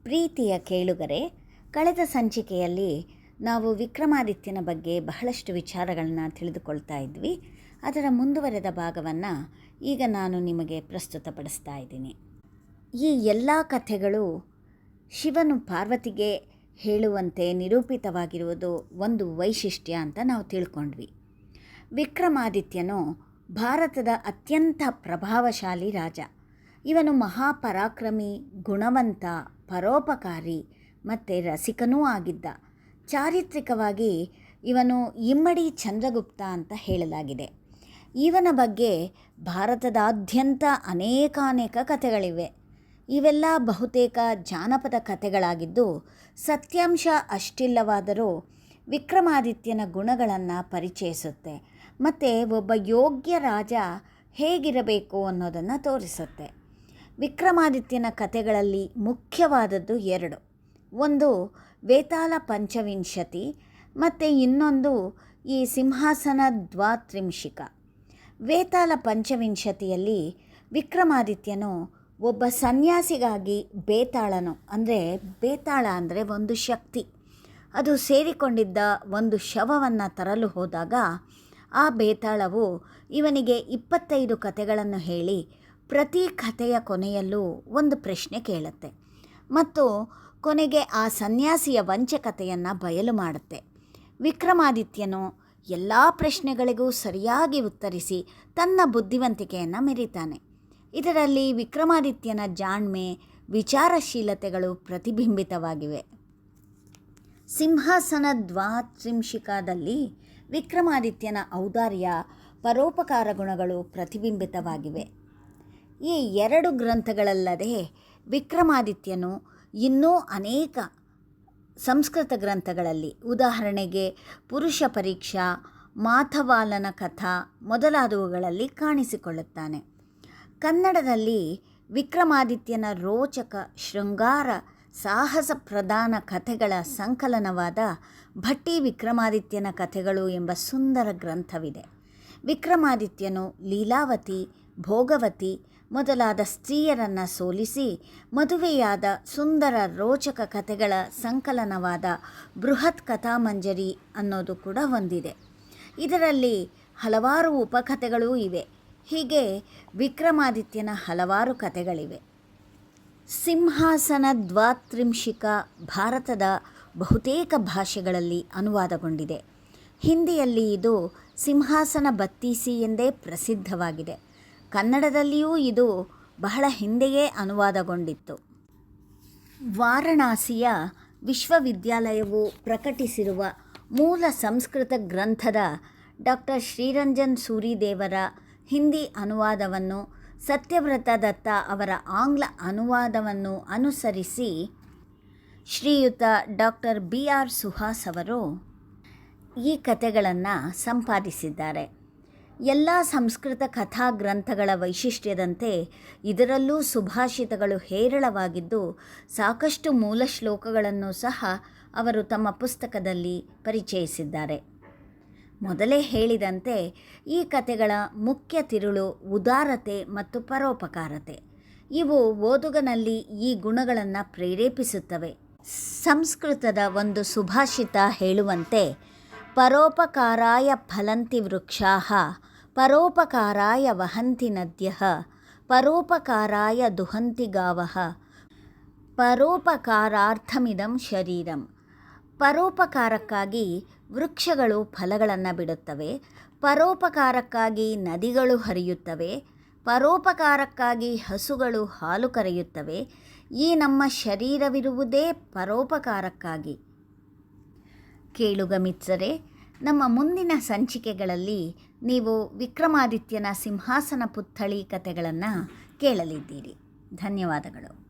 ಪ್ರೀತಿಯ ಕೇಳುಗರೆ, ಕಳೆದ ಸಂಚಿಕೆಯಲ್ಲಿ ನಾವು ವಿಕ್ರಮಾದಿತ್ಯನ ಬಗ್ಗೆ ಬಹಳಷ್ಟು ವಿಚಾರಗಳನ್ನು ತಿಳಿದುಕೊಳ್ತಾ ಇದ್ವಿ. ಅದರ ಮುಂದುವರೆದ ಭಾಗವನ್ನು ಈಗ ನಾನು ನಿಮಗೆ ಪ್ರಸ್ತುತಪಡಿಸ್ತಾ ಇದ್ದೀನಿ. ಈ ಎಲ್ಲ ಕಥೆಗಳು ಶಿವನು ಪಾರ್ವತಿಗೆ ಹೇಳುವಂತೆ ನಿರೂಪಿತವಾಗಿರುವುದು ಒಂದು ವೈಶಿಷ್ಟ್ಯ ಅಂತ ನಾವು ತಿಳ್ಕೊಂಡ್ವಿ. ವಿಕ್ರಮಾದಿತ್ಯನು ಭಾರತದ ಅತ್ಯಂತ ಪ್ರಭಾವಶಾಲಿ ರಾಜ. ಇವನು ಮಹಾಪರಾಕ್ರಮಿ, ಗುಣವಂತ, ಪರೋಪಕಾರಿ ಮತ್ತು ರಸಿಕನೂ ಆಗಿದ್ದ. ಚಾರಿತ್ರಿಕವಾಗಿ ಇವನು ಇಮ್ಮಡಿ ಚಂದ್ರಗುಪ್ತ ಅಂತ ಹೇಳಲಾಗಿದೆ. ಇವನ ಬಗ್ಗೆ ಭಾರತದಾದ್ಯಂತ ಅನೇಕಾನೇಕ ಕಥೆಗಳಿವೆ. ಇವೆಲ್ಲ ಬಹುತೇಕ ಜಾನಪದ ಕಥೆಗಳಾಗಿದ್ದು ಸತ್ಯಾಂಶ ಅಷ್ಟಿಲ್ಲವಾದರೂ ವಿಕ್ರಮಾದಿತ್ಯನ ಗುಣಗಳನ್ನು ಪರಿಚಯಿಸುತ್ತೆ ಮತ್ತು ಒಬ್ಬ ಯೋಗ್ಯ ರಾಜ ಹೇಗಿರಬೇಕು ಅನ್ನೋದನ್ನು ತೋರಿಸುತ್ತೆ. ವಿಕ್ರಮಾದಿತ್ಯನ ಕಥೆಗಳಲ್ಲಿ ಮುಖ್ಯವಾದದ್ದು ಎರಡು. ಒಂದು ವೇತಾಳ ಪಂಚವಿಂಶತಿ ಮತ್ತು ಇನ್ನೊಂದು ಈ ಸಿಂಹಾಸನ ದ್ವಾತ್ರಿಂಶಿಕ. ವೇತಾಳ ಪಂಚವಿಂಶತಿಯಲ್ಲಿ ವಿಕ್ರಮಾದಿತ್ಯನು ಒಬ್ಬ ಸನ್ಯಾಸಿಗಾಗಿ ಬೇತಾಳ ಅಂದರೆ ಒಂದು ಶಕ್ತಿ, ಅದು ಸೇರಿಕೊಂಡಿದ್ದ ಒಂದು ಶವವನ್ನು ತರಲು ಹೋದಾಗ ಆ ಬೇತಾಳವು ಇವನಿಗೆ 25 ಕಥೆಗಳನ್ನು ಹೇಳಿ ಪ್ರತಿ ಕಥೆಯ ಕೊನೆಯಲ್ಲೂ ಒಂದು ಪ್ರಶ್ನೆ ಕೇಳುತ್ತೆ ಮತ್ತು ಕೊನೆಗೆ ಆ ಸನ್ಯಾಸಿಯ ವಂಚಕತೆಯನ್ನು ಬಯಲು ಮಾಡುತ್ತೆ. ವಿಕ್ರಮಾದಿತ್ಯನು ಎಲ್ಲ ಪ್ರಶ್ನೆಗಳಿಗೂ ಸರಿಯಾಗಿ ಉತ್ತರಿಸಿ ತನ್ನ ಬುದ್ಧಿವಂತಿಕೆಯನ್ನು ಮೆರೀತಾನೆ. ಇದರಲ್ಲಿ ವಿಕ್ರಮಾದಿತ್ಯನ ಜಾಣ್ಮೆ, ವಿಚಾರಶೀಲತೆಗಳು ಪ್ರತಿಬಿಂಬಿತವಾಗಿವೆ. ಸಿಂಹಾಸನ ದ್ವಾತ್ರಿಂಶಿಕಾದಲ್ಲಿ ವಿಕ್ರಮಾದಿತ್ಯನ ಔದಾರ್ಯ, ಪರೋಪಕಾರ ಗುಣಗಳು ಪ್ರತಿಬಿಂಬಿತವಾಗಿವೆ. ಈ ಎರಡು ಗ್ರಂಥಗಳಲ್ಲದೆ ವಿಕ್ರಮಾದಿತ್ಯನು ಇನ್ನೂ ಅನೇಕ ಸಂಸ್ಕೃತ ಗ್ರಂಥಗಳಲ್ಲಿ, ಉದಾಹರಣೆಗೆ ಪುರುಷ ಪರೀಕ್ಷಾ, ಮಾಥವಾಲನ ಕಥಾ ಮೊದಲಾದವುಗಳಲ್ಲಿ ಕಾಣಿಸಿಕೊಳ್ಳುತ್ತಾನೆ. ಕನ್ನಡದಲ್ಲಿ ವಿಕ್ರಮಾದಿತ್ಯನ ರೋಚಕ ಶೃಂಗಾರ ಸಾಹಸ ಪ್ರಧಾನ ಕಥೆಗಳ ಸಂಕಲನವಾದ ಭಟ್ಟಿ ವಿಕ್ರಮಾದಿತ್ಯನ ಕಥೆಗಳು ಎಂಬ ಸುಂದರ ಗ್ರಂಥವಿದೆ. ವಿಕ್ರಮಾದಿತ್ಯನು ಲೀಲಾವತಿ, ಭೋಗವತಿ ಮೊದಲಾದ ಸ್ತ್ರೀಯರನ್ನು ಸೋಲಿಸಿ ಮದುವೆಯಾದ ಸುಂದರ ರೋಚಕ ಕಥೆಗಳ ಸಂಕಲನವಾದ ಬೃಹತ್ ಕಥಾಮಂಜರಿ ಅನ್ನೋದು ಕೂಡ ಹೊಂದಿದೆ. ಇದರಲ್ಲಿ ಹಲವಾರು ಉಪಕಥೆಗಳೂ ಇವೆ. ಹೀಗೆ ವಿಕ್ರಮಾದಿತ್ಯನ ಹಲವಾರು ಕಥೆಗಳಿವೆ. ಸಿಂಹಾಸನ ದ್ವಾತ್ರಿಂಶಿಕ ಭಾರತದ ಬಹುತೇಕ ಭಾಷೆಗಳಲ್ಲಿ ಅನುವಾದಗೊಂಡಿದೆ. ಹಿಂದಿಯಲ್ಲಿ ಇದು ಸಿಂಹಾಸನ ಬತ್ತೀಸಿ ಎಂದೇ ಪ್ರಸಿದ್ಧವಾಗಿದೆ. ಕನ್ನಡದಲ್ಲಿಯೂ ಇದು ಬಹಳ ಹಿಂದೆಯೇ ಅನುವಾದಗೊಂಡಿತ್ತು. ವಾರಣಾಸಿಯ ವಿಶ್ವವಿದ್ಯಾಲಯವು ಪ್ರಕಟಿಸಿರುವ ಮೂಲ ಸಂಸ್ಕೃತ ಗ್ರಂಥದ ಡಾಕ್ಟರ್ ಶ್ರೀರಂಜನ್ ಸೂರಿದೇವರ ಹಿಂದಿ ಅನುವಾದವನ್ನು ಸತ್ಯವ್ರತ ದತ್ತ ಅವರ ಆಂಗ್ಲ ಅನುವಾದವನ್ನು ಅನುಸರಿಸಿ ಶ್ರೀಯುತ ಡಾಕ್ಟರ್ BR ಸುಹಾಸ್ ಅವರು ಈ ಕಥೆಗಳನ್ನು ಸಂಪಾದಿಸಿದ್ದಾರೆ. ಎಲ್ಲ ಸಂಸ್ಕೃತ ಕಥಾ ಗ್ರಂಥಗಳ ವೈಶಿಷ್ಟ್ಯದಂತೆ ಇದರಲ್ಲೂ ಸುಭಾಷಿತಗಳು ಹೇರಳವಾಗಿದ್ದು ಸಾಕಷ್ಟು ಮೂಲ ಶ್ಲೋಕಗಳನ್ನು ಸಹ ಅವರು ತಮ್ಮ ಪುಸ್ತಕದಲ್ಲಿ ಪರಿಚಯಿಸಿದ್ದಾರೆ. ಮೊದಲೇ ಹೇಳಿದಂತೆ ಈ ಕಥೆಗಳ ಮುಖ್ಯ ತಿರುಳು ಉದಾರತೆ ಮತ್ತು ಪರೋಪಕಾರತೆ. ಇವು ಓದುಗನಲ್ಲಿ ಈ ಗುಣಗಳನ್ನು ಪ್ರೇರೇಪಿಸುತ್ತವೆ. ಸಂಸ್ಕೃತದ ಒಂದು ಸುಭಾಷಿತ ಹೇಳುವಂತೆ, ಪರೋಪಕಾರಾಯ ಫಲಂತಿ ವೃಕ್ಷಾಃ, ಪರೋಪಕಾರಾಯ ವಹಂತಿ ನದ್ಯಃ, ಪರೋಪಕಾರಾಯ ದುಹಂತಿ ಗಾವಃ, ಪರೋಪಕಾರಾರ್ಥಮಿದಂ ಶರೀರಂ. ಪರೋಪಕಾರಕ್ಕಾಗಿ ವೃಕ್ಷಗಳು ಫಲಗಳನ್ನು ಬಿಡುತ್ತವೆ, ಪರೋಪಕಾರಕ್ಕಾಗಿ ನದಿಗಳು ಹರಿಯುತ್ತವೆ, ಪರೋಪಕಾರಕ್ಕಾಗಿ ಹಸುಗಳು ಹಾಲು ಕರೆಯುತ್ತವೆ. ಈ ನಮ್ಮ ಶರೀರವಿರುವುದೇ ಪರೋಪಕಾರಕ್ಕಾಗಿ. ಕೇಳುಗ ಮಿತ್ರರೇ, ನಮ್ಮ ಮುಂದಿನ ಸಂಚಿಕೆಗಳಲ್ಲಿ ನೀವು ವಿಕ್ರಮಾದಿತ್ಯನ ಸಿಂಹಾಸನ ಪುತ್ಥಳಿ ಕಥೆಗಳನ್ನು ಕೇಳಲಿದ್ದೀರಿ. ಧನ್ಯವಾದಗಳು.